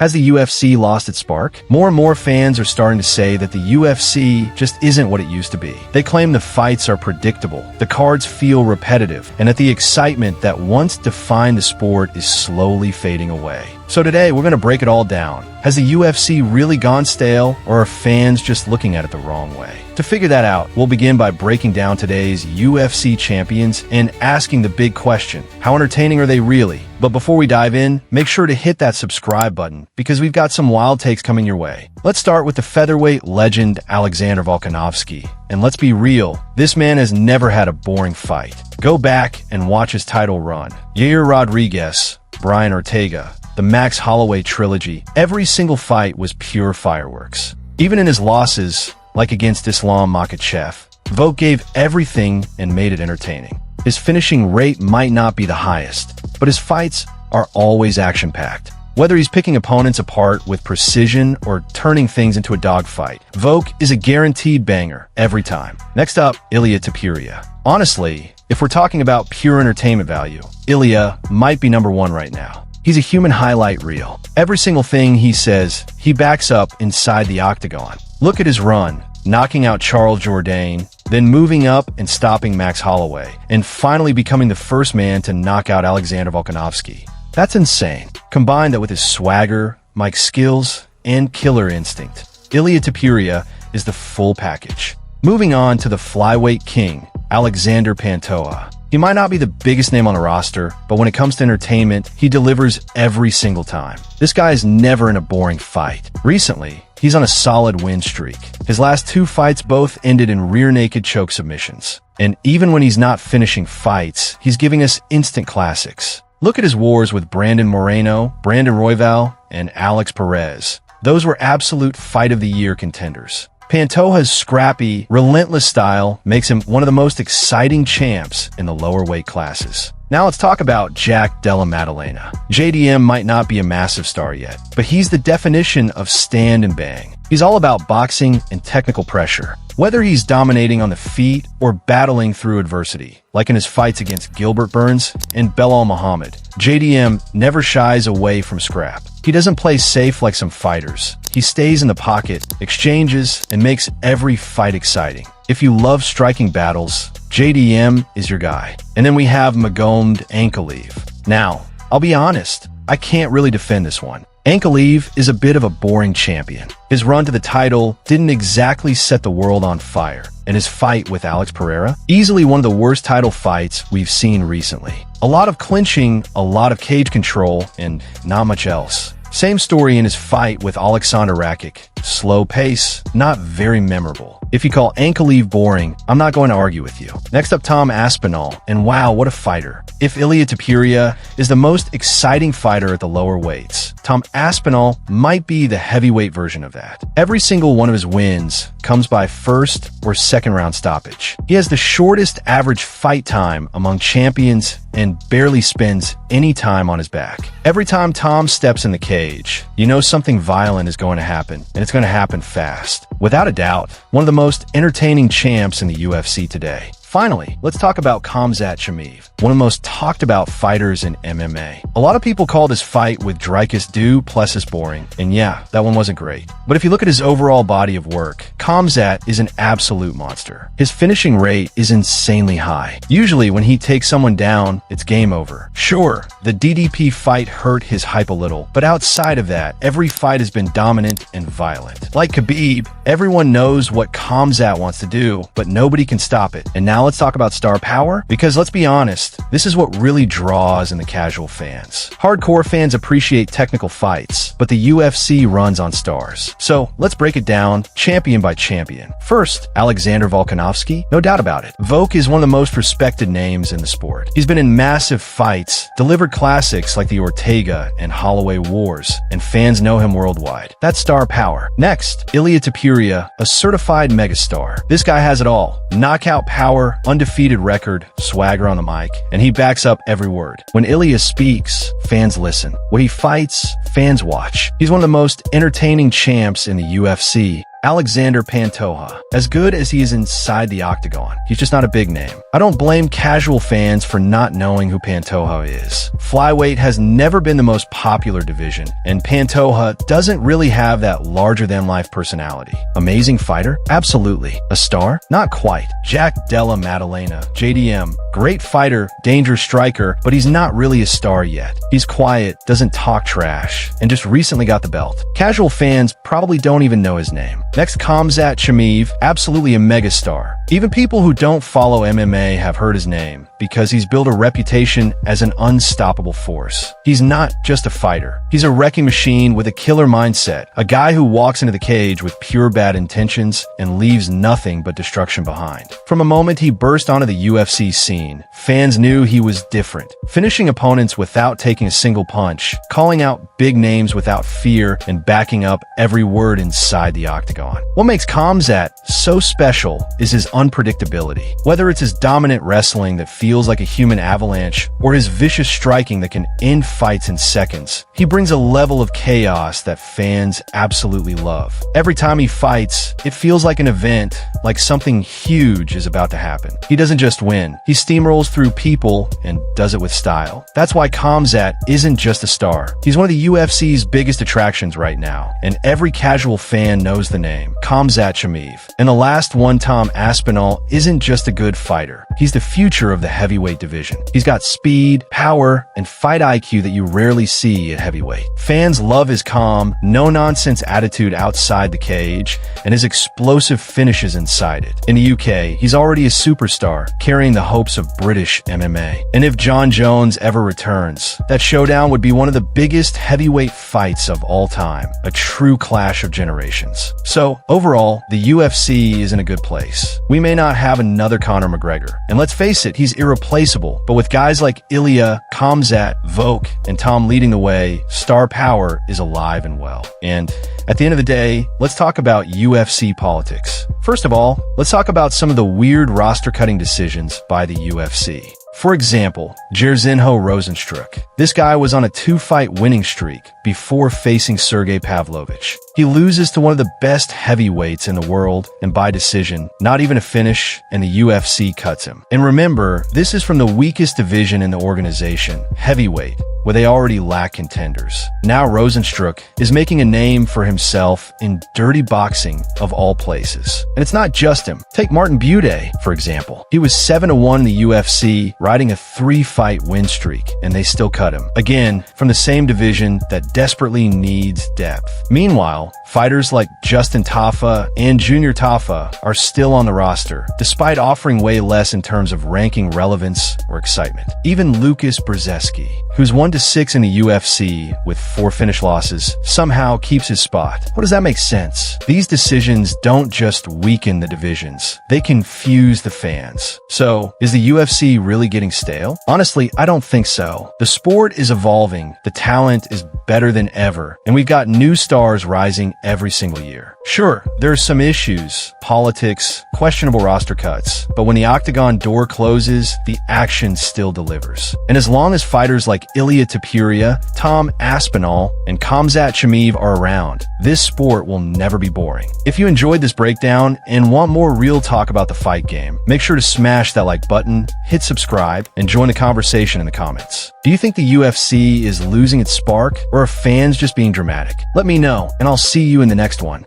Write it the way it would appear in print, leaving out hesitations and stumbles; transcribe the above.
Has the UFC lost its spark? More and more fans are starting to say that the UFC just isn't what it used to be. They claim the fights are predictable, the cards feel repetitive, and that the excitement that once defined the sport is slowly fading away. So today, we're going to break it all down. Has the UFC really gone stale, or are fans just looking at it the wrong way? To figure that out, we'll begin by breaking down today's UFC champions and asking the big question: how entertaining are they really? But before we dive in, make sure to hit that subscribe button, because we've got some wild takes coming your way. Let's start with the featherweight legend Alexander Volkanovski. And let's be real, this man has never had a boring fight. Go back and watch his title run. Yair Rodriguez, Brian Ortega, the Max Holloway trilogy, every single fight was pure fireworks. Even in his losses, like against Islam Makhachev, Volk gave everything and made it entertaining. His finishing rate might not be the highest, but his fights are always action-packed. Whether he's picking opponents apart with precision or turning things into a dogfight, Volk is a guaranteed banger every time. Next up, Ilia Topuria. Honestly, if we're talking about pure entertainment value, Ilia might be number one right now. He's a human highlight reel. Every single thing he says, he backs up inside the octagon. Look at his run, knocking out Charles Jourdain, then moving up and stopping Max Holloway, and finally becoming the first man to knock out Alexander Volkanovski. That's insane. Combine that with his swagger, mic skills, and killer instinct, Ilia Topuria is the full package. Moving on to the flyweight king, Alexander Pantoja. He might not be the biggest name on the roster, but when it comes to entertainment, he delivers every single time. This guy is never in a boring fight. Recently, he's on a solid win streak. His last two fights both ended in rear-naked choke submissions. And even when he's not finishing fights, he's giving us instant classics. Look at his wars with Brandon Moreno, Brandon Royval, and Alex Perez. Those were absolute fight-of-the-year contenders. Pantoja's scrappy, relentless style makes him one of the most exciting champs in the lower weight classes. Now let's talk about Jack Della Maddalena. JDM might not be a massive star yet, but he's the definition of stand and bang. He's all about boxing and technical pressure. Whether he's dominating on the feet or battling through adversity, like in his fights against Gilbert Burns and Belal Muhammad, JDM never shies away from scrap. He doesn't play safe like some fighters. He stays in the pocket, exchanges, and makes every fight exciting. If you love striking battles, JDM is your guy. And then we have Magomed Ankalaev. Now, I'll be honest, I can't really defend this one. Ankalaev is a bit of a boring champion. His run to the title didn't exactly set the world on fire, and his fight with Alex Pereira, easily one of the worst title fights we've seen recently. A lot of clinching, a lot of cage control, and not much else. Same story in his fight with Alexander Rakic. Slow pace, not very memorable. If you call Ankalaev boring, I'm not going to argue with you. Next up, Tom Aspinall, and wow, what a fighter. If Ilia Topuria is the most exciting fighter at the lower weights, Tom Aspinall might be the heavyweight version of that. Every single one of his wins comes by first or second round stoppage. He has the shortest average fight time among champions and barely spends any time on his back. Every time Tom steps in the cage, you know something violent is going to happen, and it's going to happen fast. Without a doubt, one of the most entertaining champs in the UFC today. Finally, let's talk about Khamzat Chimaev, one of the most talked about fighters in MMA. A lot of people call this fight with Dricus Du Plessis boring, and yeah, that one wasn't great. But if you look at his overall body of work, Khamzat is an absolute monster. His finishing rate is insanely high. Usually when he takes someone down, it's game over. Sure, the DDP fight hurt his hype a little, but outside of that, every fight has been dominant and violent. Like Khabib, everyone knows what Khamzat wants to do, but nobody can stop it. And now let's talk about star power, because let's be honest, this is what really draws in the casual fans. Hardcore fans appreciate technical fights, but the UFC runs on stars. So let's break it down champion by champion. First, Alexander Volkanovski, no doubt about it. Volk is one of the most respected names in the sport. He's been in massive fights, delivered classics like the Ortega and Holloway wars, and fans know him worldwide. That's star power. Next, Ilia Topuria, a certified megastar. This guy has it all. Knockout power, undefeated record, swagger on the mic, and he backs up every word. When Ilia speaks, fans listen. When he fights, fans watch. He's one of the most entertaining champs in the UFC, Alexander Pantoja. As good as he is inside the octagon, he's just not a big name. I don't blame casual fans for not knowing who Pantoja is. Flyweight has never been the most popular division, and Pantoja doesn't really have that larger-than-life personality. Amazing fighter? Absolutely. A star? Not quite. Jack Della Maddalena, JDM. Great fighter, dangerous striker, but he's not really a star yet. He's quiet, doesn't talk trash, and just recently got the belt. Casual fans probably don't even know his name. Next, Khamzat Chimaev, absolutely a megastar. Even people who don't follow MMA have heard his name, because he's built a reputation as an unstoppable force. He's not just a fighter. He's a wrecking machine with a killer mindset, a guy who walks into the cage with pure bad intentions and leaves nothing but destruction behind. From the moment he burst onto the UFC scene, fans knew he was different, finishing opponents without taking a single punch, calling out big names without fear, and backing up every word inside the octagon. What makes Khamzat so special is his unpredictability. Whether it's his dominant wrestling that feels like a human avalanche, or his vicious striking that can end fights in seconds, he brings a level of chaos that fans absolutely love. Every time he fights, it feels like an event, like something huge is about to happen. He doesn't just win, he steamrolls through people and does it with style. That's why Khamzat isn't just a star. He's one of the UFC's biggest attractions right now, and every casual fan knows the name, Khamzat Chimaev. And the last one, Tom Aspinall, isn't just a good fighter. He's the future of the heavyweight division. He's got speed, power, and fight IQ that you rarely see at heavyweight. Fans love his calm, no-nonsense attitude outside the cage, and his explosive finishes inside it. In the UK, he's already a superstar, carrying the hopes of British MMA. And if Jon Jones ever returns, that showdown would be one of the biggest heavyweight fights of all time, a true clash of generations. So, overall, the UFC is in a good place. We may not have another Conor McGregor, and let's face it, he's irreplaceable, but with guys like Ilia, Khamzat, Volk, and Tom leading the way, star power is alive and well. And at the end of the day, let's talk about UFC politics. First of all, let's talk about some of the weird roster-cutting decisions by the UFC. For example, Jairzinho Rozenstruik. This guy was on a 2-fight winning streak before facing Sergey Pavlovich. He loses to one of the best heavyweights in the world, and by decision, not even a finish, and the UFC cuts him. And remember, this is from the weakest division in the organization, heavyweight, where they already lack contenders. Now Rozenstruik is making a name for himself in dirty boxing of all places. And it's not just him. Take Martin Buday, for example. He was 7-1 in the UFC, riding a 3-fight win streak, and they still cut him. Again, from the same division that desperately needs depth. Meanwhile, fighters like Justin Tafa and Junior Tafa are still on the roster, despite offering way less in terms of ranking relevance or excitement. Even Lucas Brzeski, who's 1-6 in the UFC with 4 finish losses, somehow keeps his spot. What does that make sense? These decisions don't just weaken the divisions, they confuse the fans. So, is the UFC really getting stale? Honestly, I don't think so. The sport is evolving, the talent is better than ever, and we've got new stars rising every single year. Sure, there are some issues, politics, questionable roster cuts, but when the octagon door closes, the action still delivers. And as long as fighters like Ilia Topuria, Tom Aspinall, and Khamzat Chimaev are around, this sport will never be boring. If you enjoyed this breakdown and want more real talk about the fight game, make sure to smash that like button, hit subscribe, and join the conversation in the comments. Do you think the UFC is losing its spark, or are fans just being dramatic? Let me know, and I'll see you in the next one.